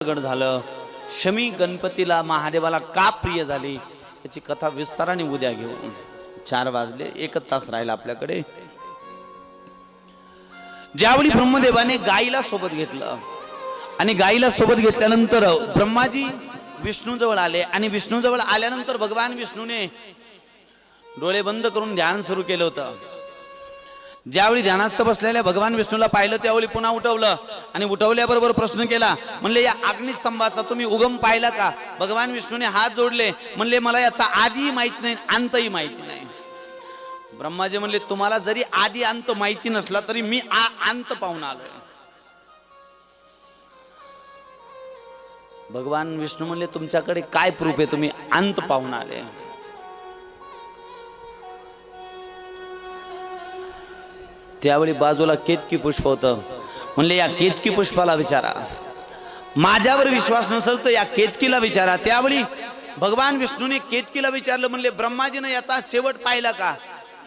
प्रगट झालं, शमी गणपतीला महादेवाला का प्रिय झाली याची कथा विस्ताराने उद्या घेऊ. 4 वाजले, 1 तास राहिला आपल्याकडे. ज्यावेळी ब्रह्मदेवाने गाईला सोबत घेतलं आणि गाईला सोबत घेतल्यानंतर ब्रह्माजी विष्णूजवळ आले आणि विष्णूजवळ आल्यानंतर भगवान विष्णूने डोळे बंद करून ध्यान सुरू केलं होतं. ज्यावेळी ध्यानास्थ बसलेल्या भगवान विष्णूला पाहिलं त्यावेळी पुन्हा उठवलं आणि उठवल्याबरोबर प्रश्न केला, म्हणले या अग्निस्तंभाचा तुम्ही उगम पाहिला का? भगवान विष्णूने हात जोडले, म्हणले मला याचा आधी माहित नाही, अंतही माहिती नाही. ब्रह्माजी म्हणले तुम्हाला जरी आधी अंत माहिती नसला तरी मी अंत पाहून आलोय. भगवान विष्णू म्हणले तुमच्याकडे काय प्रूफ आहे तुम्ही अंत पाहून आले? त्यावेळी बाजूला केतकी पुष्प होतं. म्हणले या केतकी पुष्पाला विचारा, माझ्यावर विश्वास नसेल तर या केतकीला विचारा. त्यावेळी भगवान विष्णूने केतकीला विचारलं, म्हणले ब्रह्माजीनं याचा शेवट पाहिला का?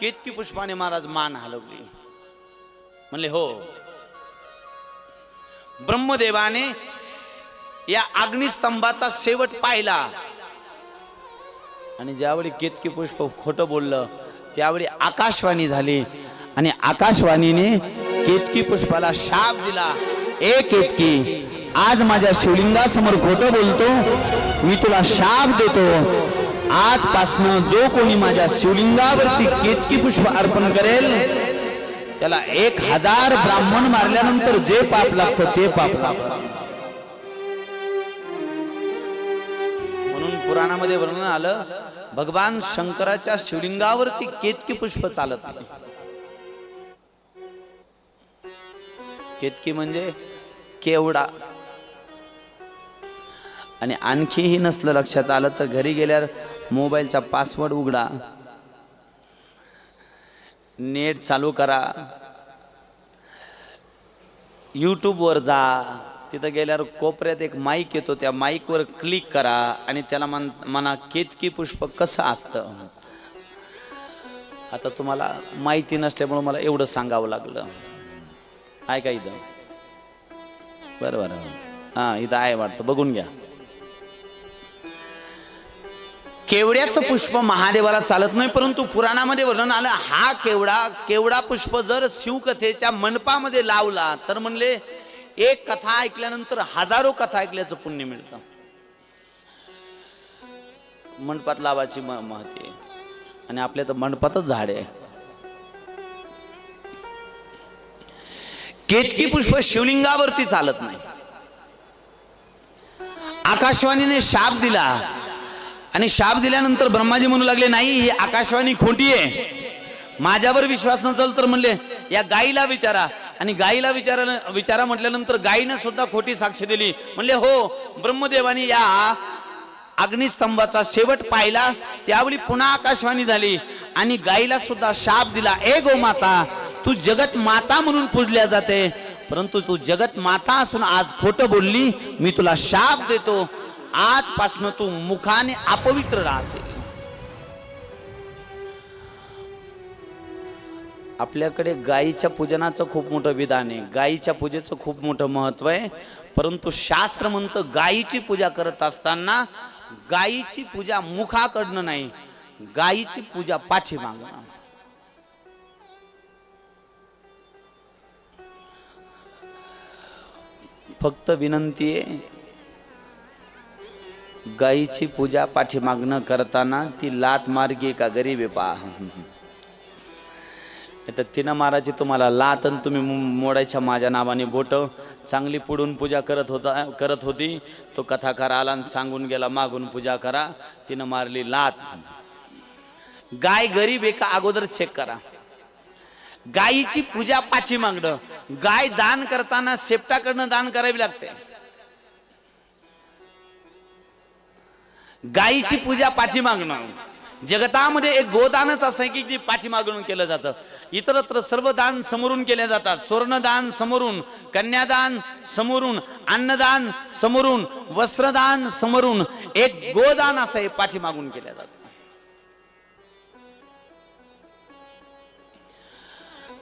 केतकी पुष्पाने महाराज मान हलवली. म्हणले हो, ब्रह्मदेवाने या अग्निस्तंभाचा शेवट पाहिला. आणि ज्यावेळी केतकी पुष्प खोटं बोललं त्यावेळी आकाशवाणी झाली आणि आकाशवाणीने केतकी पुष्पाला शाप दिला, ए केतकी, आज माझ्या शिवलिंगासमोर खोटं बोलतो, मी तुला शाप देतो. आजपासून जो कोणी माझ्या शिवलिंगावरती केतकी पुष्प अर्पण करेल त्याला 1000 ब्राह्मण मारल्यानंतर जे पाप लागतं ते पाप लागतं. म्हणून पुराणामध्ये वर्णन आलं, भगवान शंकराच्या शिवलिंगावरती केतकी पुष्प चालत आले. केतकी म्हणजे केवडा. आणि आणखीही नसलं लक्षात आलं तर घरी गेल्यावर मोबाईलचा पासवर्ड उघडा, नेट चालू करा, YouTube वर जा, तिथं गेल्यावर कोपऱ्यात एक माईक येतो, त्या माईकवर क्लिक करा आणि त्याला म्हणा केतकी पुष्प कसं असतं. आता तुम्हाला माहिती नसल्यामुळे मला एवढं सांगावं लागलं. आहे का इथं? बरोबर, हा इथं आहे वाटतं, बघून घ्या. केवड्याचं पुष्प महादेवाला चालत नाही, परंतु पुराणामध्ये वर्णन आलं, हा केवडा पुष्प जर शिवकथेच्या मंडपामध्ये लावला तर म्हणले एक कथा ऐकल्यानंतर 1000 कथा ऐकल्याचं पुण्य मिळतं. मंडपात लावायची महती आहे आणि आपल्या तर मंडपातच झाड आहे. केतकी पुष्प शिवलिंगावरती चालत नाही. आकाशवाणीने शाप दिला आणि शाप दिल्यानंतर ब्रह्माजी म्हणू लागले, नाही ही आकाशवाणी खोटी आहे, माझ्यावर विश्वास नसेल तर म्हणले या गाईला विचारा. आणि गाईला विचारा म्हटल्यानंतर गायीने सुद्धा खोटी साक्ष दिली. म्हणले हो, ब्रह्मदेवाने या अग्निस्तंभाचा शेवट पाहिला. त्यावेळी पुन्हा आकाशवाणी झाली आणि गाईला सुद्धा शाप दिला, ए गोमाता, तू जगत माता म्हणून पूजल्या जाते, परंतु तू जगत माता असून आज खोटं बोलली, मी तुला शाप देतो, आजपासून तू मुखाने अपवित्र राहशील. आपल्याकडे गायीच्या पूजनाचं खूप मोठं विधान आहे, गायीच्या पूजेचं खूप मोठं महत्व आहे. परंतु शास्त्र म्हणतं गायीची पूजा करत असताना गायीची पूजा मुखाकडनं नाही, गायीची पूजा पाठीमागनं. फक्त विनंती आहे, गायीची पूजा पाठीमागणं करताना ती लात मार्गी का गरीब आहे पहा. तर तिनं मारायची तुम्हाला लात आणि तुम्ही मोडायच्या माझ्या नावाने बोट. चांगली पुढून पूजा करत होती, तो कथाकार आला आणि सांगून गेला मागून पूजा करा, तिनं मारली लात. गाय गरीब आहे का अगोदर चेक करा. गायीची पूजा पाठीमागणं. गाय दान करताना शेपटाकडनं दान करावी लागते. गायीची पूजा पाठीमागणं. जगतामध्ये एक गोदानच असं आहे की ती पाठीमागून केलं जातं. इतरत्र सर्व दान समोरून केले जातात. स्वर्णदान समोरून, कन्यादान समोरून, अन्नदान समोरून, वस्त्रदान समोरून, एक गोदान असं आहे पाठीमागून केलं जातं.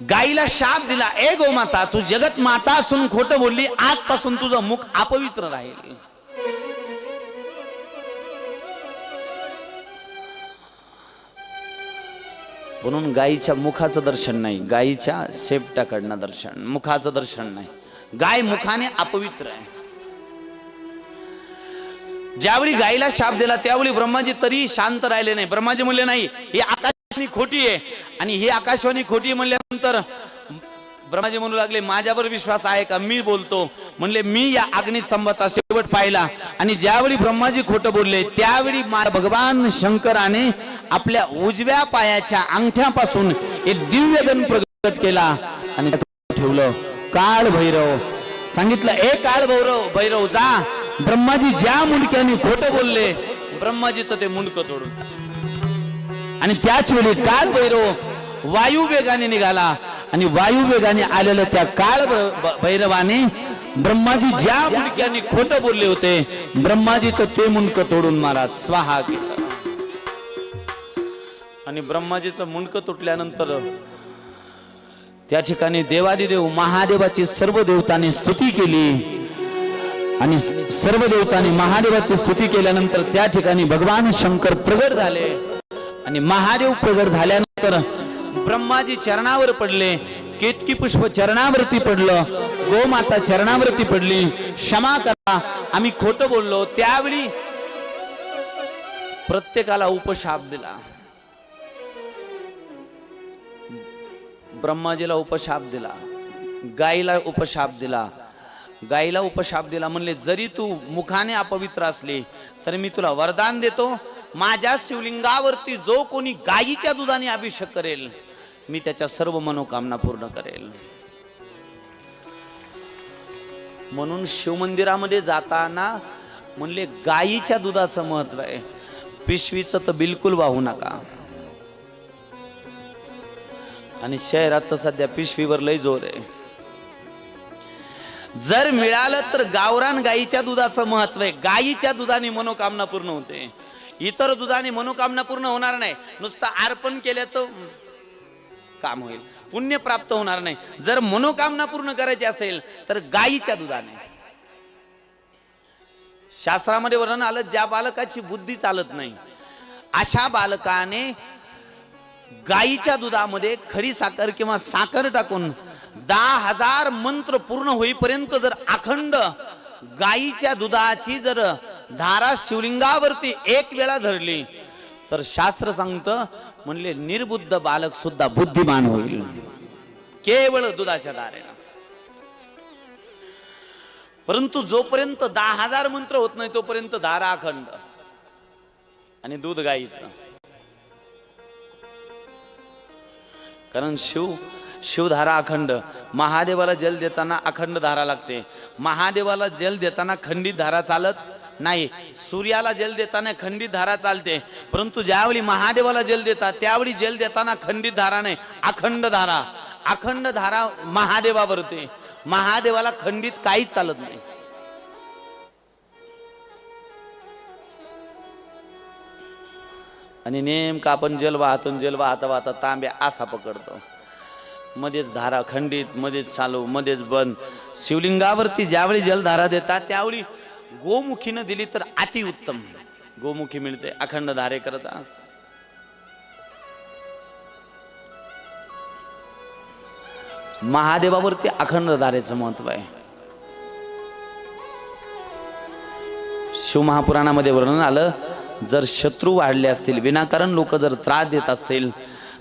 गाईला शाप दिला, ए गोमाता, तू जगत माता असून खोटं बोलली, आजपासून तुझं मुख अपवित्र राहील. म्हणून गायीच्या मुखाचं दर्शन नाही, गायीच्या शेपटाकडनं दर्शन, मुखाचं दर्शन नाही. गाय मुखाने अपवित्र आहे. ज्यावेळी गायीला शाप दिला त्यावेळी ब्रह्माजी तरी शांत राहिले नाही. ब्रह्माजी म्हणले नाही, ही आकाशवाणी खोटी आहे. आणि ही आकाशवाणी खोटी म्हणल्यानंतर ब्रह्माजी म्हणू लागले, माझ्यावर विश्वास आहे का? मी बोलतो. म्हणले, मी या अग्निस्तंभाचा शेवट पाहिला. आणि ज्यावेळी ब्रह्माजी खोटं बोलले त्यावेळी भगवान शंकराने आपल्या उजव्या पायाच्या अंगठ्यापासून एक दिव्य गण प्रगट केला आणि ठेवलं. काळ भैरव सांगितलं, ए काळ भैरव जा. ब्रह्माजी ज्या मुंडक्याने खोटं बोलले, ब्रह्माजीचं ते मुंडकं तोडून. आणि त्याच वेळी काळ भैरव वायू वेगाने निघाला. आणि वायू वेगाने आलेलं त्या काळ भैरवाने ब्रह्माजी ज्या मुंडक्याने खोटं बोलले होते, ब्रह्माजीचं ते मुंडकं तोडून मला स्वाहा केलं. आणि ब्रह्माजीचं मुंडकं तुटल्यानंतर त्या ठिकाणी देवादिदेव महादेवाची सर्व देवतांनी स्तुती केली. आणि सर्व देवतांनी महादेवाची स्तुती केल्यानंतर त्या ठिकाणी भगवान शंकर प्रगट झाले. आणि महादेव प्रगट झाल्यानंतर ब्रह्माजी चरणावर पडले, केतकी पुष्प चरणावरती पडलं, गोमाता चरणावरती पडली, क्षमा करा, आम्ही खोटं बोललो. त्यावेळी प्रत्येकाला उपशाप दिला. ब्रह्माजीला उपशाप दिला, गायीला उपशाप दिला. गायीला उपशाप दिला, म्हणले, जरी तू मुखाने अपवित्र असली तरी मी तुला वरदान देतो, माझ्या शिवलिंगावरती जो कोणी गायीच्या दुधाने अभिषेक करेल, मी त्याच्या सर्व मनोकामना पूर्ण करेल. म्हणून शिवमंदिरामध्ये जाताना म्हणले, गायीच्या दुधाचं महत्व आहे, पिशवीचं तर बिलकुल वाहू नका. आणि शहरात तर सध्या पिशवीवर लय जोर आहे. जर मिळालं तर गावरान गायीच्या दुधाचं महत्व आहे. गायीच्या दुधाने मनोकामना पूर्ण होते, इतर दुधाने मनोकामना पूर्ण होणार नाही. नुसतं अर्पण केल्याचं काम होईल, पुण्य प्राप्त होणार नाही. जर मनोकामना पूर्ण करायची असेल तर गायीच्या दुधाने. शास्त्रामध्ये वर्णन आलं, ज्या बालकाची बुद्धी चालत नाही अशा बालकाने गायीच्या दुधामध्ये खडी साखर किंवा साखर टाकून 10,000 मंत्र पूर्ण होईपर्यंत जर अखंड गायीच्या दुधाची जर धारा शिवलिंगावरती एक वेळा धरली तर शास्त्र सांगतं, म्हणले, निर्बुद्ध बालक सुद्धा बुद्धिमान होईल केवळ दुधाच्या धारेला. परंतु जोपर्यंत 10,000 मंत्र होत नाही तोपर्यंत धारा अखंड. आणि दूध गायीचं, कारण शिवधारा अखंड. महादेवाला जल देताना अखंड धारा लागते. महादेवाला जल देताना खंडित धारा चालत नाही. सूर्याला जल देताना खंडित धारा चालते, परंतु ज्यावेळी महादेवाला जल देतात त्यावेळी जल देताना खंडित धारा नाही, अखंड धारा. अखंड धारा महादेवावरती. महादेवाला खंडित काहीच चालत नाही. आणि नेमका आपण जल वाहता वाहता तांब्या असा पकडतो, मध्येच धारा खंडित, मध्येच चालू, मध्येच बंद. शिवलिंगावरती ज्यावेळी जलधारा देतात त्यावेळी गोमुखीनं दिली तर अति उत्तम गोमुखी मिळते अखंड धारे करता. महादेवावरती अखंड धारेचं महत्व आहे. शिवमहापुराणामध्ये वर्णन आलं, जर शत्रू वाढले असतील, विनाकारण लोक जर त्रास देत असतील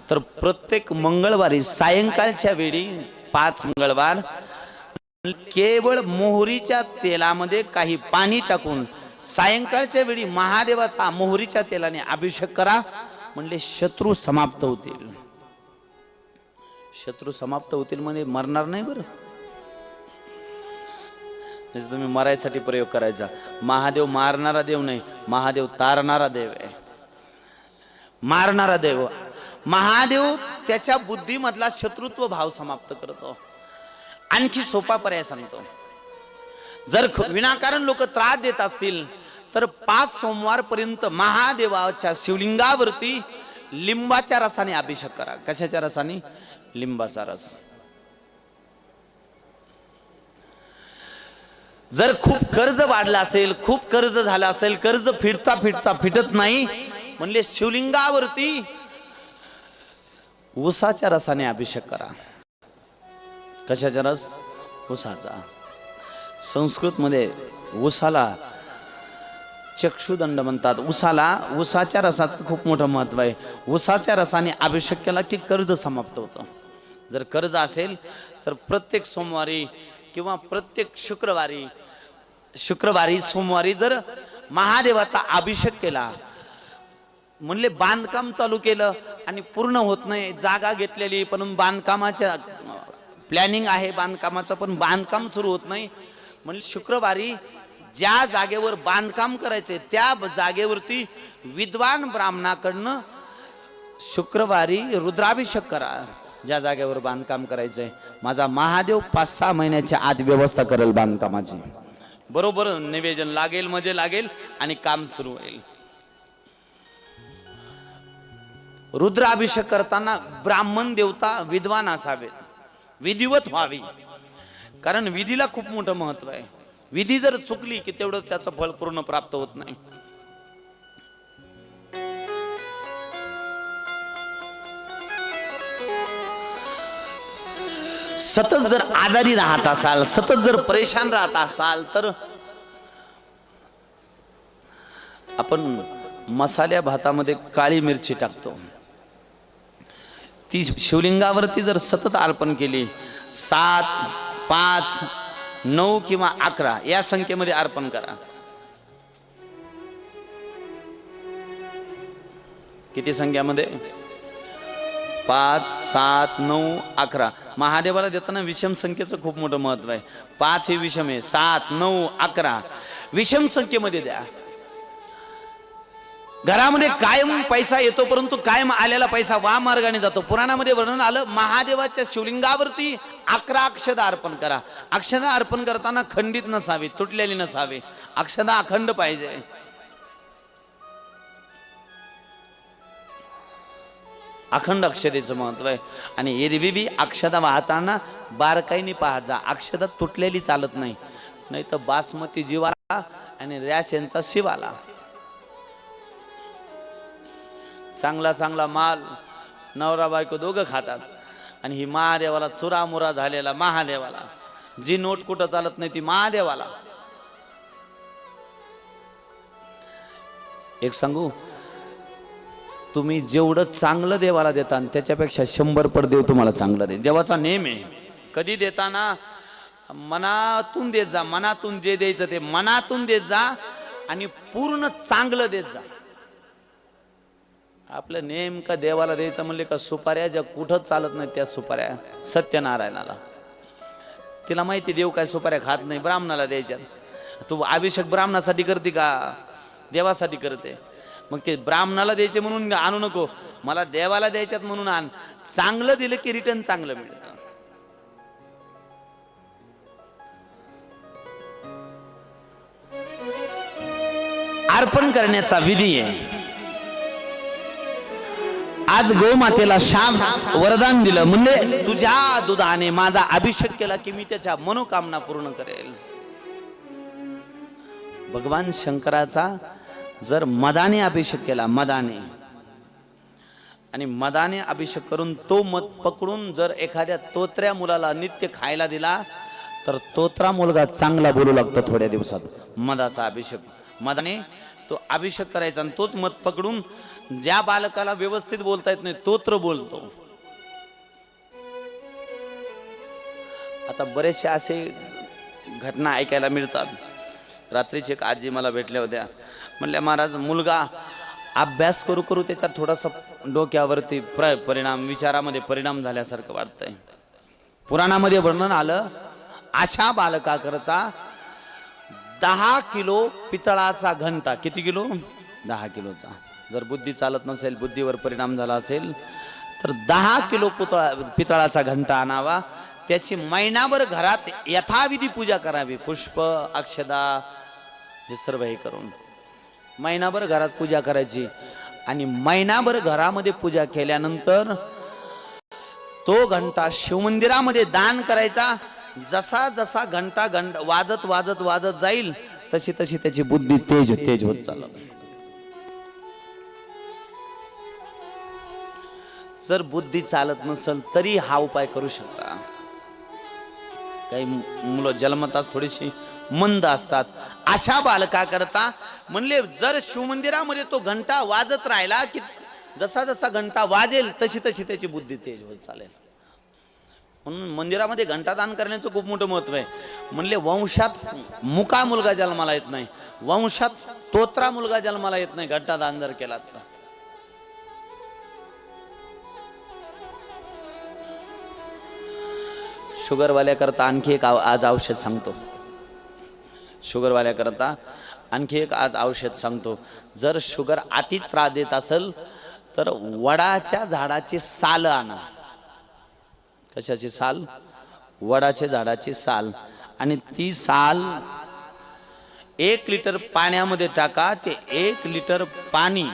तर प्रत्येक मंगळवारी सायंकाळच्या वेळी 5 मंगळवार केवळ मोहरीच्या तेलामध्ये काही पाणी टाकून सायंकाळच्या वेळी महादेवाचा मोहरीच्या तेलाने अभिषेक करा. म्हणले शत्रू समाप्त होतील. शत्रू समाप्त होतील म्हणजे मरणार नाही. बरं, तुम्ही मरायसाठी प्रयोग करायचा. महादेव मारणारा देव नाही, महादेव तारणारा देव आहे. मारणारा देव महादेव त्याच्या बुद्धीमधला शत्रुत्व भाव समाप्त करतो. आणखी सोपा पर्याय सांगतो, जर विनाकारण लोक त्रास देत असतील तर 5 सोमवार पर्यंत महादेवाच्या शिवलिंगावरती लिंबाच्या रसाने अभिषेक करा. कशाच्या रसाने? लिंबाचा रस. जर खूप कर्ज वाढलं असेल, खूप कर्ज झालं असेल, कर्ज फिटता फिटता फिटत नाही, म्हणले शिवलिंगावरती उसाच्या रसाने अभिषेक करा. कशाचा रस? उसाचा. संस्कृत मध्ये उसाला चक्षुदंड म्हणतात. उसाच्या रसाचं खूप मोठं महत्व आहे. उसाच्या रसाने अभिषेक केला की कर्ज समाप्त होतं. जर कर्ज असेल तर प्रत्येक सोमवारी किंवा प्रत्येक शुक्रवारी सोमवारी जर महादेवाचा अभिषेक केला, म्हणले बांधकाम चालू केलं आणि पूर्ण होत नाही, जागा घेतलेली पण बांधकामाच्या प्लॅनिंग आहे बांधकामाचं, पण बांधकाम सुरू होत नाही, म्हणजे शुक्रवारी ज्या जागेवर बांधकाम करायचे त्या जागेवरती विद्वान ब्राह्मणाकडनं शुक्रवारी रुद्राभिषेक करा. ज्या जागेवर बांधकाम करायचंय, माझा महादेव 5-6 महिन्याच्या आत व्यवस्था करेल बांधकामाची. बरोबर निवेदन लागेल, मजे लागेल आणि काम सुरू होईल. रुद्राभिषेक करताना ब्राह्मण देवता विद्वान असावे, विधिवत व्हावी. कारण विधीला खूप मोठं महत्व आहे. विधी जर चुकली की तेवढं त्याचं फळ पूर्ण प्राप्त होत नाही. सतत जर आजारी राहत असाल, सतत जर परेशान राहत असाल, तर आपण मसाल्या भातामध्ये काळी मिरची टाकतो. ती शिवलिंगावरती जर सतत अर्पण केली, 7, 5, 9 किंवा 11 या संख्येमध्ये अर्पण करा. किती संख्यामध्ये? 5, 7, 9, 11. महादेवाला देताना विषम संख्येचं खूप मोठं महत्व आहे. 5 हे विषम आहे, 7, 9, 11 विषम संख्येमध्ये द्या. घरामध्ये कायम पैसा येतो, परंतु कायम आलेला पैसा वामार्गाने जातो. पुराणामध्ये वर्णन आलं, महादेवाच्या शिवलिंगावरती 11 अक्षदा अर्पण करा. अक्षदा अर्पण करताना खंडित नसावी, तुटलेली नसावी, अक्षदा अखंड पाहिजे. अखंड अक्षदेचं महत्व आहे. आणि एरवी बी अक्षदा वाहताना बारकाईने पाहायचा, अक्षदा तुटलेली चालत नाही, नाही तर बासमती जीवाला आणि रॅस यांचा शिवाला. चांगला माल नवरा बायको दोघं खातात, आणि ही महादेवाला चुरामुरा झालेला महादेवाला. जी नोट कुठं चालत नाही ती महादेवाला. एक सांगू, तुम्ही जेवढं चांगलं देवाला देता त्याच्यापेक्षा 100 पट देव तुम्हाला चांगलं दे. देवाचा नेम आहे, कधी देताना मनातून देत जा. मनातून जे द्यायचं ते मनातून देत जा आणि पूर्ण चांगलं देत जा. आपलं नेमकं देवाला द्यायचं म्हणले का सुपाऱ्या ज्या कुठंच चालत नाही त्या सुपाऱ्या सत्यनारायणाला. तिला माहिती देव काय सुपाऱ्या खात नाही, ब्राह्मणाला द्यायच्यात. तू अभिषेक ब्राह्मणासाठी करते का देवासाठी करते? मग ते ब्राह्मणाला द्यायचे म्हणून आणू नको, मला देवाला द्यायच्यात म्हणून आण. चांगलं दिलं की रिटर्न चांगलं मिळतं. अर्पण करण्याचा विधी आहे. आज गोमातेला शाप वरदान दिलं, म्हणजे तुझ्या दुधाने माझा अभिषेक केला की मी त्याच्या मनोकामना पूर्ण करेल. भगवान शंकराचा जर मदाने अभिषेक केला, मदाने, आणि मदाने अभिषेक करून तो मध पकडून जर एखाद्या तोत्र्या मुलाला नित्य खायला दिला तर तोत्रा मुलगा चांगला बोलू लागतो थोड्या दिवसात. मधाचा अभिषेक, मदाने तो अभिषेक करायचा, आणि तोच मध पकडून ज्या बालकाला व्यवस्थित बोलता येत नाही तोत्र बोलतो. आता बरेचसे असे घटना ऐकायला मिळतात. रात्रीची एक आजी मला भेटल्या होत्या, म्हणल्या महाराज मुलगा अभ्यास करू करू त्याच्यात थोडासा डोक्यावरती परिणाम, विचारामध्ये परिणाम झाल्यासारखं वाटतंय. पुराणामध्ये वर्णन आलं, अशा बालका करता 10 किलो पितळाचा घंटा. किती किलो? 10 किलोचा. जर बुद्धी चालत नसेल, बुद्धीवर परिणाम झाला असेल तर 10 किलो पितळाचा घंटा आणावा. त्याची महिनाभर घरात यथाविधी पूजा करावी. पुष्प, अक्षदा हे सर्व हे करून महिनाभर घरात पूजा करायची. आणि महिनाभर घरामध्ये पूजा केल्यानंतर तो घंटा शिवमंदिरामध्ये दान करायचा. जसा जसा घंटा वाजत वाजत वाजत जाईल तशी तशी त्याची बुद्धी तेज तेज होत चालत. जर बुद्धी चालत नसेल तरी हा उपाय करू शकता. काही मुलं जन्मताच थोडीशी मंद असतात, अशा बालका करता म्हणले जर शिवमंदिरामध्ये तो घंटा वाजत राहिला की जसा जसा घंटा वाजेल तशी तशी त्याची बुद्धी तेज होत चालेल. म्हणून मंदिरामध्ये घंटादान करण्याचं खूप मोठं महत्व आहे. म्हणले वंशात मुका मुलगा जन्माला येत नाही, वंशात तोत्रा मुलगा जन्माला येत नाही घंटादान जर केला तर. शुगरवाल्या करता आणखी एक आज औषध सांगतो. शुगरवाल्या करता आणखी एक आज औषध सांगतो. जर शुगर अति त्रास देत असेल तर वडाच्या झाडाची साल आणा. कशाची साल? वडाच्या झाडाची साल. आणि ती साल 1 लिटर पाण्यामध्ये टाका. ते 1 लिटर पाणी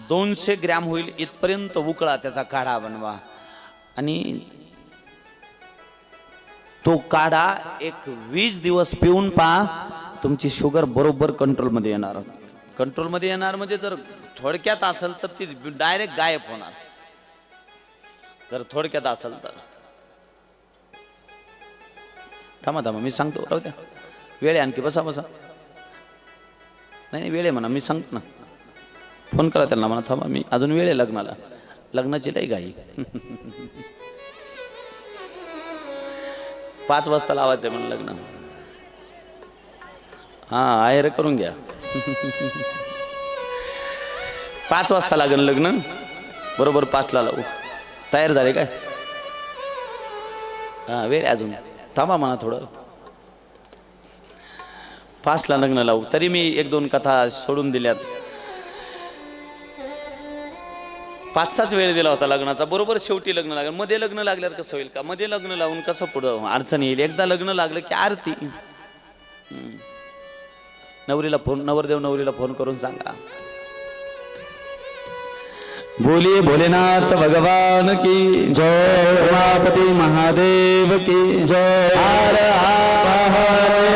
200 ग्रॅम होईल इथपर्यंत उकळा, त्याचा काढा बनवा. आणि तो काढा एक 20 दिवस पिऊन पहा, तुमची शुगर बरोबर कंट्रोलमध्ये येणार. कंट्रोलमध्ये येणार म्हणजे जर थोडक्यात असेल तर ती डायरेक्ट गायब होणार. जर थोडक्यात असेल तर थांबा थांबा मी सांगतो. राहू द्या, वेळ आहे आणखी, बसा बसा. नाही वेळ आहे म्हणा, मी सांगतो ना. फोन करा त्यांना म्हणा थांबा, मी अजून वेळ आहे लग्नाला. लग्नाची लई घाई. 5 वाजता लावायचं आहे म्हणून लग्न. हा आहेर करून घ्या. 5 वाजता लागेल लग्न, बरोबर 5 ला लावू. तयार झाले काय? हा वेळ अजून, थांबा म्हणा थोडं. 5 ला लग्न लावू. तरी मी 1-2 कथा सोडून दिल्यात. 5चाच वेळ दिला होता लग्नाचा, बरोबर शेवटी लग्न लागलं. मध्ये लग्न लागल्यावर कसं होईल का? मध्ये लग्न लावून कसं पुढं अडचण येईल. एकदा लग्न लागलं की आरती. नवरीला फोन, नवरदेव नवरीला फोन करून सांगा, बोलिए भोलेनाथ भगवान की जय, उमापति महादेव की जय, हर हर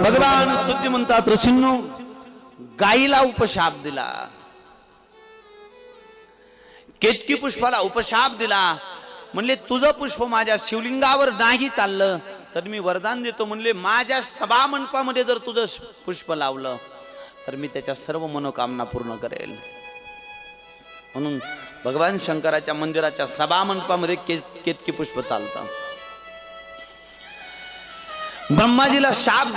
भगवान सुद्धी म्हणतात ऋषींनो, गाईला उपशाप दिला, केतकी पुष्पाला उपशाप दिला. म्हणले तुझं पुष्प माझ्या शिवलिंगावर नाही चाललं तर मी वरदान देतो. म्हणले माझ्या सभा मंडपामध्ये जर तुझं पुष्प लावलं तर मी त्याच्या सर्व मनोकामना पूर्ण करेल. म्हणून भगवान शंकराच्या मंदिराच्या सभा मंडपामध्ये केतकी पुष्प चालतं. ब्रह्माजीला शाप दिला.